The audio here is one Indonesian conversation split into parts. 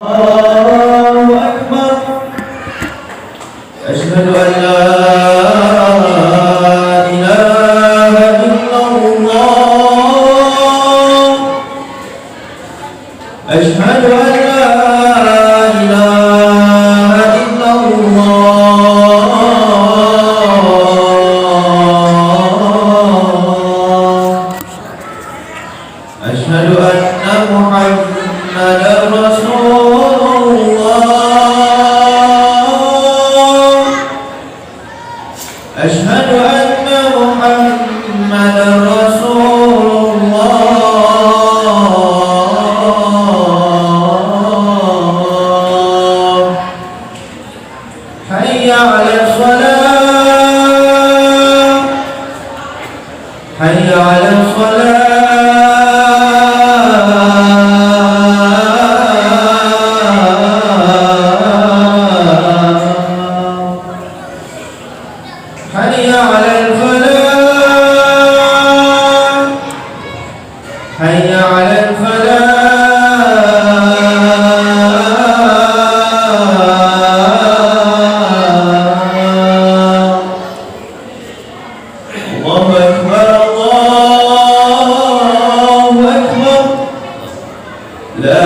الله أكبر أشهد أن لا إله إلا الله أشهد أن لا إله إلا الله أشهد أن محمدا رسول الله أشهد أن محمدا رسول الله حي على الصلاة حي على الصلاة حي على الفلاح حي على الفلاح الله أكبر الله أكبر لا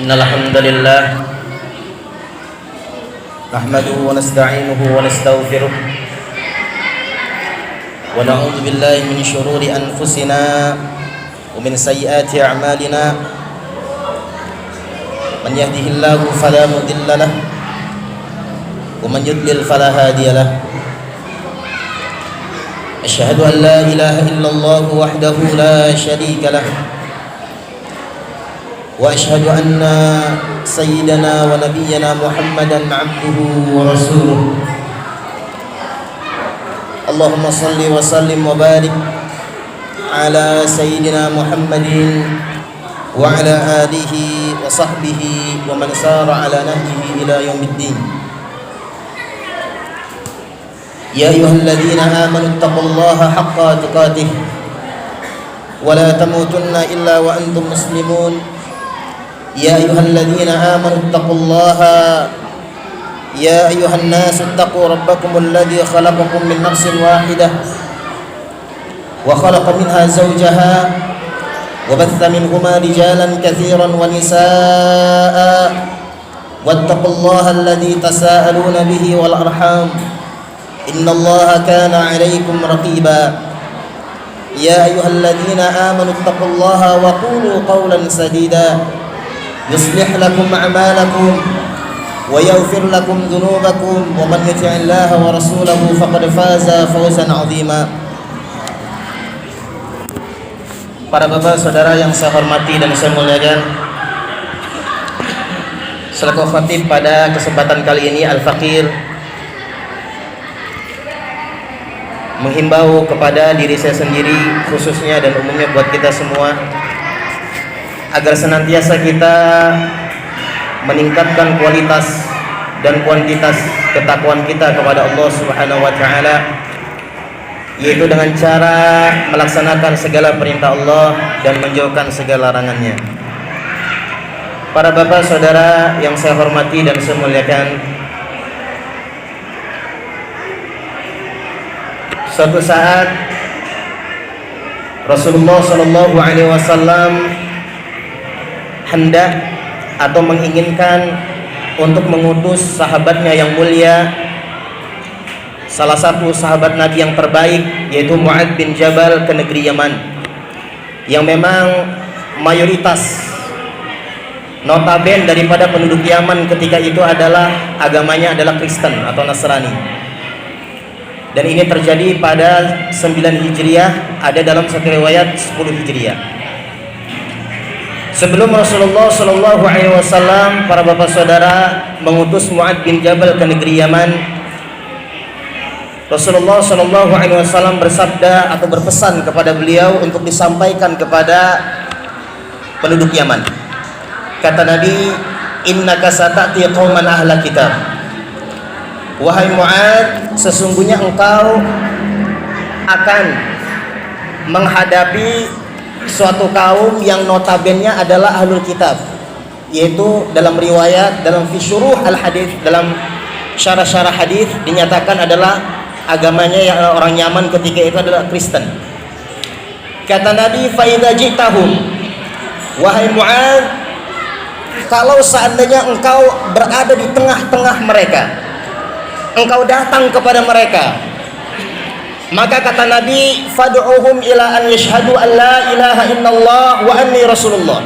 إن الحمد لله نحمده ونستعينه ونستغفره ونعوذ بالله من شرور أنفسنا ومن سيئات أعمالنا من يهده الله فلا مضل له ومن يضلل فلا هادي له أشهد أن لا إله إلا الله وحده لا شريك له وأشهد أن سيدنا ونبينا محمدا عبده ورسوله اللهم صل وسلم وبارك على سيدنا محمد وعلى آله وصحبه ومن سار على نهجه إلى يوم الدين يا أيها الذين آمنوا اتقوا الله حق تقاته ولا تموتن إلا وأنتم مسلمون يا أيها الذين آمنوا اتقوا الله يا أيها الناس اتقوا ربكم الذي خلقكم من نفس واحدة وخلق منها زوجها وبث منهما رجالا كثيرا ونساء واتقوا الله الذي تساءلون به والأرحام إن الله كان عليكم رقيبا يا أيها الذين آمنوا اتقوا الله وقولوا قولا سديدا يصلح لكم أعمالكم ويغفر لكم ذنوبكم ومن يطع الله ورسوله فقد فاز فوزا عظيما. Para bapak saudara yang saya hormati dan saya muliakan, selaku khatib pada kesempatan kali ini Al-Faqir menghimbau kepada diri saya sendiri khususnya dan umumnya buat kita semua agar senantiasa kita meningkatkan kualitas dan kuantitas ketakwaan kita kepada Allah Subhanahu wa taala, yaitu dengan cara melaksanakan segala perintah Allah dan menjauhkan segala larangannya. Para bapak saudara yang saya hormati dan saya muliakan, suatu saat Rasulullah sallallahu alaihi wasallam hendak atau menginginkan untuk mengutus sahabatnya yang mulia, salah satu sahabat Nabi yang terbaik, yaitu Mu'adz bin Jabal, ke negeri Yaman, yang memang mayoritas notabene daripada penduduk Yaman ketika itu adalah agamanya adalah Kristen atau Nasrani. Dan ini terjadi pada 9 Hijriah, ada dalam satu riwayat 10 Hijriah. Sebelum Rasulullah Shallallahu Alaihi Wasallam, para bapak saudara, mengutus Mu'adz bin Jabal ke negeri Yaman, Rasulullah Shallallahu Alaihi Wasallam bersabda atau berpesan kepada beliau untuk disampaikan kepada penduduk Yaman. Kata Nabi, innaka sata'ti qauman ahla kitab. Wahai Mu'adz, sesungguhnya engkau akan menghadapi suatu kaum yang notabene adalah ahlul kitab, yaitu dalam riwayat, dalam fisyuruh al-hadis, dalam syarah-syarah hadis dinyatakan adalah agamanya yang orang Yaman ketika itu adalah Kristen. Kata Nabi, fa idza ji'tahum, wahai Mu'adz, kalau seandainya engkau berada di tengah-tengah mereka, engkau datang kepada mereka, maka kata Nabi, fad'uhum ila an yashhadu an la ilaha illallah wa anni rasulullah.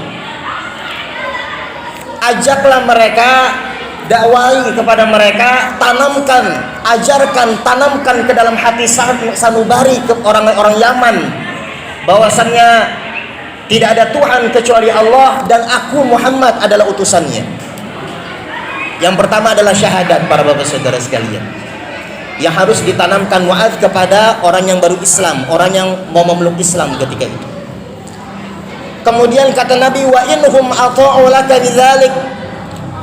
Ajaklah mereka, dakwai kepada mereka, tanamkan, ajarkan, tanamkan ke dalam hati sanubari ke orang-orang Yaman bahwasannya tidak ada Tuhan kecuali Allah dan aku Muhammad adalah utusannya. Yang pertama adalah syahadat, para bapak saudara sekalian, yang harus ditanamkan Mu'adz kepada orang yang baru Islam, orang yang mau memeluk Islam ketika itu. Kemudian kata Nabi, wa inhum ata'u laka bidzalik,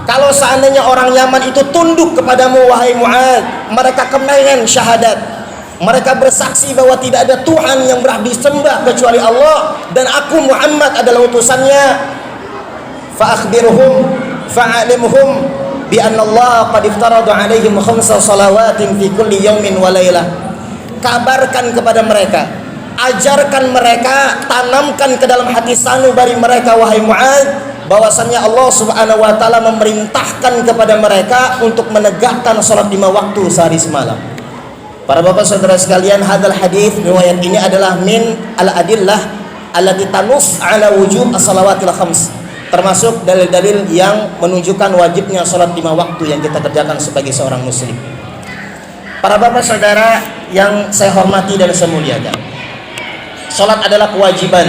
kalau seandainya orang Yaman itu tunduk kepadamu wahai Mu'adz, mereka kemenangan syahadat, mereka bersaksi bahwa tidak ada Tuhan yang berhak disembah kecuali Allah dan aku Muhammad adalah utusannya, fa akhbirhum fa'alimhum bi anna Allah qad iftarada 'alaihim khamsa salawatin fi kulli yawmin wa lailah. Kabarkan kepada mereka, ajarkan mereka, tanamkan ke dalam hati sanubari mereka wahai Mu'adz, bahwasannya Allah Subhanahu wa taala memerintahkan kepada mereka untuk menegakkan salat 5 waktu sehari semalam. Para bapak saudara sekalian, hadal hadis, riwayat ini adalah min al-adillah allati tanus ala wujub as-salawatil khams, termasuk dalil-dalil yang menunjukkan wajibnya sholat 5 waktu yang kita kerjakan sebagai seorang muslim. Para bapak saudara yang saya hormati dan saya muliakan, sholat adalah kewajiban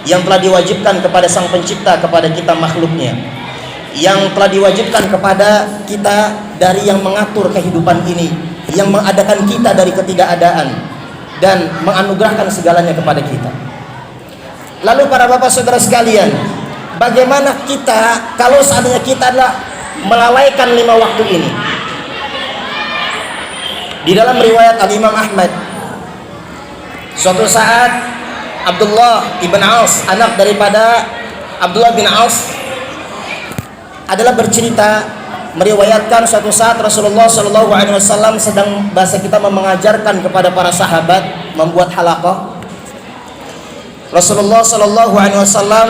yang telah diwajibkan kepada sang pencipta kepada kita makhluknya, yang telah diwajibkan kepada kita dari yang mengatur kehidupan ini, yang mengadakan kita dari ketidakadaan dan menganugerahkan segalanya kepada kita. Lalu para bapak saudara sekalian, bagaimana kita kalau seandainya kita adalah melalaikan 5 waktu ini? Di dalam riwayat Al-Imam Ahmad, suatu saat Abdullah ibn Aus, anak daripada Abdullah bin Aus, adalah bercerita, meriwayatkan suatu saat Rasulullah Shallallahu Alaihi Wasallam sedang, bahasa kita, mengajarkan kepada para sahabat membuat halaqah. Rasulullah Shallallahu Alaihi Wasallam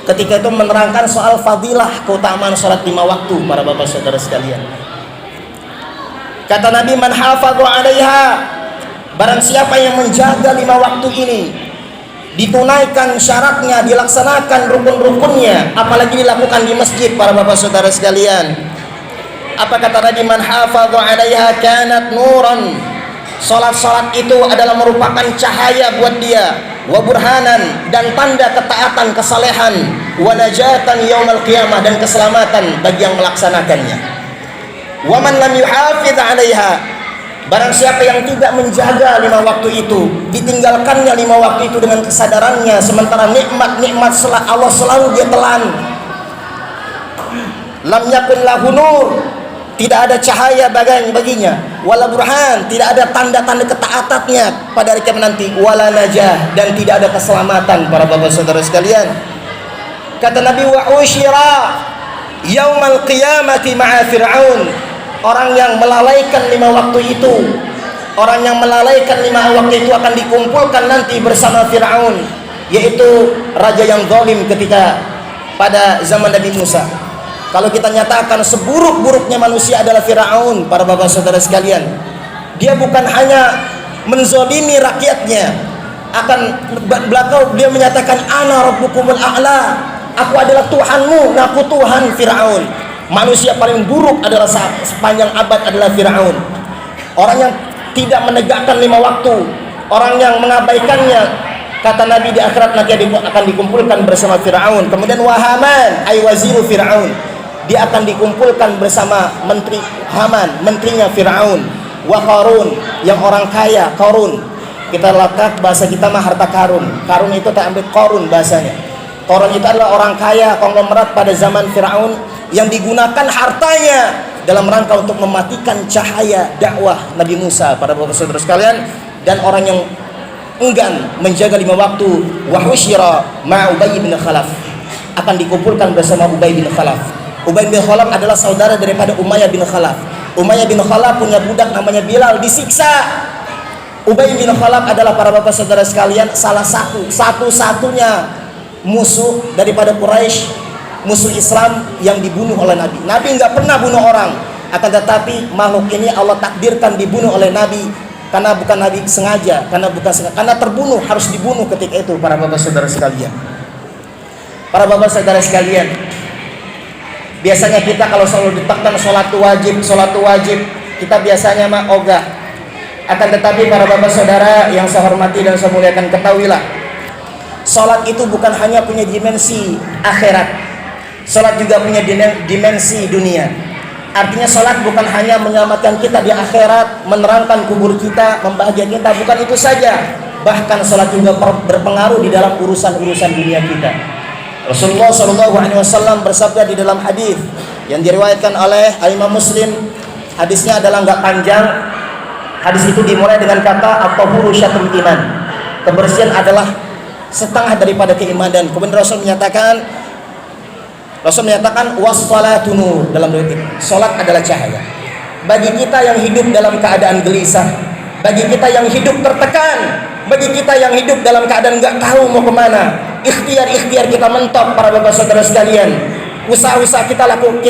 ketika itu menerangkan soal fadilah keutamaan sholat 5 waktu, para bapak saudara sekalian. Kata Nabi, man hafadhu 'alaiha, barang siapa yang menjaga 5 waktu ini, ditunaikan syaratnya, dilaksanakan rukun-rukunnya, apalagi dilakukan di masjid, para bapak saudara sekalian. Apa kata Nabi, man hafadhu 'alaiha kanat nuran, salat-salat itu adalah merupakan cahaya buat dia, wa burhanan, dan tanda ketaatan, kesalehan, wa najatan yaumal qiyamah, dan keselamatan bagi yang melaksanakannya. Wa man lam yuhafidz 'alaiha, barang siapa yang tidak menjaga 5 waktu itu, ditinggalkannya 5 waktu itu dengan kesadarannya, sementara nikmat-nikmat Allah selalu dia telan, lam yakun lahu nur, tidak ada cahaya baginya, wala burhan, tidak ada tanda-tanda ketaatannya pada hari kiamat nanti, wala najah, dan tidak ada keselamatan, para bapak saudara sekalian. Kata Nabi, wa usyira yaumal qiyamati ma'a fir'aun, orang yang melalaikan 5 waktu itu, orang yang melalaikan 5 waktu itu akan dikumpulkan nanti bersama Fir'aun, yaitu raja yang zalim ketika pada zaman Nabi Musa. Kalau kita nyatakan seburuk-buruknya manusia adalah Fir'aun, para bapak saudara sekalian, dia bukan hanya menzalimi rakyatnya, akan belakang dia menyatakan ana rabbukumul a'la, aku adalah Tuhanmu, aku Tuhan Fir'aun. Manusia paling buruk adalah sepanjang abad adalah Fir'aun. Orang yang tidak menegakkan 5 waktu, orang yang mengabaikannya, Kata Nabi di akhirat nanti akan dikumpulkan bersama Fir'aun. Kemudian wa Haman ay waziru Fir'aun, dia akan dikumpulkan bersama menteri Haman, menterinya Fir'aun. Wa Qarun, yang orang kaya, Qarun. Kita letak bahasa kita mah harta karun. Karun itu tak ambil Qarun bahasanya. Qarun itu adalah orang kaya konglomerat pada zaman Fir'aun yang digunakan hartanya dalam rangka untuk mematikan cahaya dakwah Nabi Musa, para bapak saudara sekalian. Dan orang yang enggan menjaga 5 waktu, wa husyira ma Ubay bin Khalaf, akan dikumpulkan bersama Ubay bin Khalaf. Ubay bin Khalaf adalah saudara daripada Umayyah bin Khalaf. Umayyah bin Khalaf punya budak namanya Bilal, disiksa. Ubay bin Khalaf adalah, para bapak saudara sekalian, salah satu-satunya musuh daripada Quraisy, musuh Islam yang dibunuh oleh Nabi. Nabi nggak pernah bunuh orang, akan tetapi makhluk ini Allah takdirkan dibunuh oleh Nabi karena bukan Nabi sengaja, karena terbunuh, harus dibunuh ketika itu, para bapak saudara sekalian. Para bapak saudara sekalian, biasanya kita kalau selalu ditekan sholat wajib, kita biasanya mah ogah. Akan tetapi para bapak saudara yang saya hormati dan saya muliakan, ketahuilah, sholat itu bukan hanya punya dimensi akhirat, sholat juga punya dimensi dunia. Artinya sholat bukan hanya menyelamatkan kita di akhirat, menerangkan kubur kita, membahagiakan kita, bukan itu saja. Bahkan sholat juga berpengaruh di dalam urusan-urusan dunia kita. Rasulullah SAW bersabda di dalam hadis yang diriwayatkan oleh Imam Muslim. Hadisnya adalah nggak panjang. Hadis itu dimulai dengan kata at-tahuru syatrul iman. Kebersihan adalah setengah daripada keimanan. Kemudian Rasul menyatakan was-salatu nur, dalam riwayat ini, salat adalah cahaya. Bagi kita yang hidup dalam keadaan gelisah, bagi kita yang hidup tertekan, bagi kita yang hidup dalam keadaan enggak tahu mau kemana, ikhtiar kita mentok, para bapak saudara sekalian. Usaha-usaha kita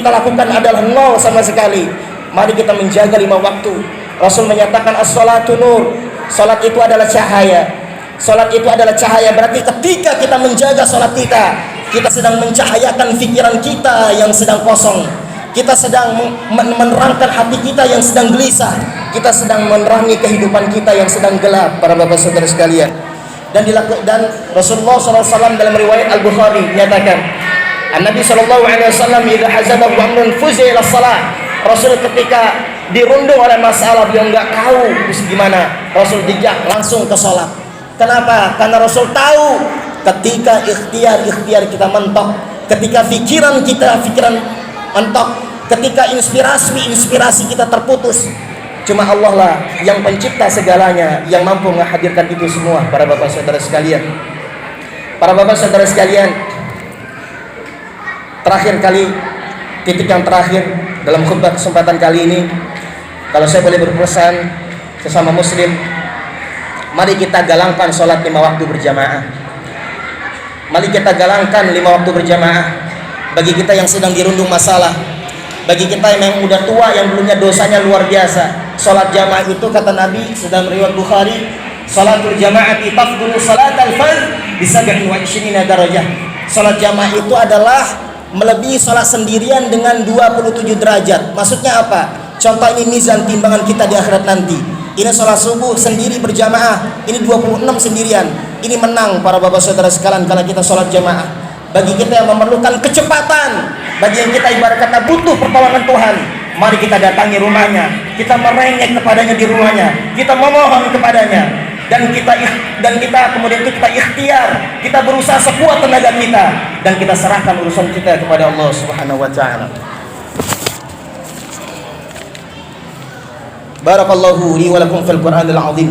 lakukan adalah nol sama sekali. Mari kita menjaga 5 waktu. Rasul menyatakan as-salatu nur, salat itu adalah cahaya. Salat itu adalah cahaya, berarti ketika kita menjaga salat kita sedang mencahayakan pikiran kita yang sedang kosong. Kita sedang menerangkan hati kita yang sedang gelisah. Kita sedang menerangi kehidupan kita yang sedang gelap, para bapak saudara sekalian. Dan Rasulullah SAW dalam riwayat Al-Bukhari menyatakan, Nabi SAW idza hazabahu amrun fuzila salat. Rasul ketika dirundung oleh masalah, dia enggak tahu gimana, Rasul dijak langsung ke salat. Kenapa? Karena Rasul tahu ketika ikhtiar kita mentok, ketika pikiran mentok, ketika inspirasi kita terputus, cuma Allah lah yang pencipta segalanya yang mampu menghadirkan itu semua, para bapak saudara sekalian. Para bapak saudara sekalian, terakhir kali, titik yang terakhir dalam khutbah kesempatan kali ini, kalau saya boleh berpesan sesama muslim, mari kita galangkan sholat 5 waktu berjamaah. Mari kita galangkan 5 waktu berjamaah. Bagi kita yang sedang dirundung masalah, bagi kita yang udah tua, yang belumnya dosanya luar biasa, sholat jamaah itu kata Nabi sedang riwayat Bukhari, sholatul jamaati tafdulu sholatal fardh bi 27 darajah. Sholat jamaah itu adalah melebihi sholat sendirian dengan 27 derajat. Maksudnya apa? Contoh ini mizan timbangan kita di akhirat nanti. Ini sholat subuh sendiri berjamaah, ini 26 sendirian. Ini menang, para bapak saudara sekalian, kalau kita sholat jamaah. Bagi kita yang memerlukan kecepatan, bagi yang kita ibarat kata butuh pertolongan Tuhan, mari kita datangi rumahnya, kita merengek kepadanya di rumahnya, kita memohon kepadanya, dan kita kemudian itu kita ikhtiar, kita berusaha sekuat tenaga kita, dan kita serahkan urusan kita kepada Allah Subhanahu wa taala. Barakallahu li wa lakum fil Qur'anil 'azim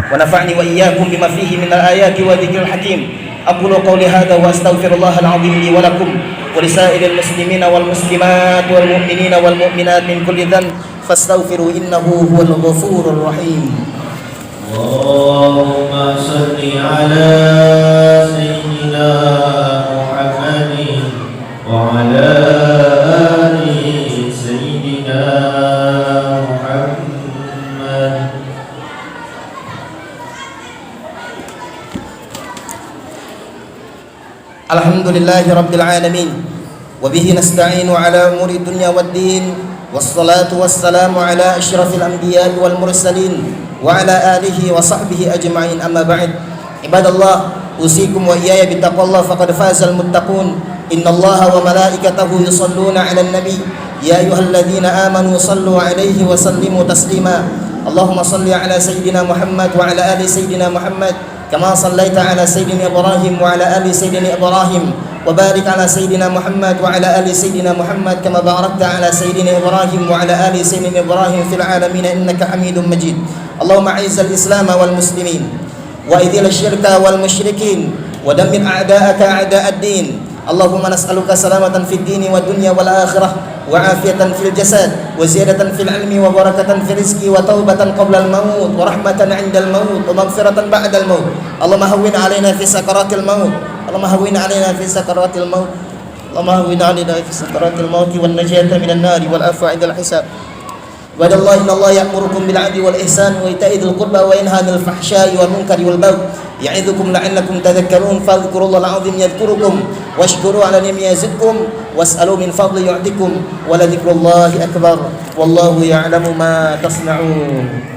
wa nafa'ni wa iyyakum bima fihi min al-ayati wa dhikril hakim. Aqulu qawli hadha wa astaghfirullahal 'azim li wa lakum wa lisairil muslimina wal muslimat wal mu'minina wal mu'minat min kulli dhanb fastaghfiru innahu huwal ghafurur rahim. Allahumma salli ala sayyidina Muhammadin wa ala ali sayyidina Muhammad. Alhamdulillahi rabbil alamin wa bihi nasta'inu ala umuri dunya waddin, wassalatu wassalamu ala asyrafil anbiya'i wal mursalin wa ala alihi wa sahbihi ajma'in, amma ba'd. Ibadallah, أوصيكم وإياي بتقوى الله فقد فاز المتقون إن الله وملائكته يصلون على النبي يا أيها الذين آمنوا صلوا عليه وسلموا تسليما اللهم صل على سيدنا محمد وعلى آل سيدنا محمد كما صليت على سيدنا إبراهيم وعلى آل سيدنا إبراهيم وبارك على سيدنا محمد وعلى آل سيدنا محمد كما باركت على سيدنا إبراهيم وعلى آل سيدنا إبراهيم في العالمين إنك حميد مجيد اللهم أعز الإسلام والمسلمين وأذل الشرك والمشركين ودمر أعداءك أعداء الدين اللهم نسألك سلامة في الدين والدنيا والآخرة وعافية في الجسد وزيادة في العلم وبركة في الرزق وتوبة قبل الموت ورحمة عند الموت ومغفرة بعد الموت اللهم هون علينا في سكرات الموت اللهم هون علينا في سكرات الموت اللهم هون علينا في سكرات الموت والنجاة من النار والعفو عند الحساب وعد الله إن الله يأمركم بالعدل والإحسان وإيتاء ذي القربى وينهى عن الفحشاء والمنكر والبغي يعظكم لعلكم تذكرون فاذكروا الله العظيم يذكركم واشكروا على نعمه يزدكم واسألوا من فضل يعطكم ولذكر الله أكبر والله يعلم ما تصنعون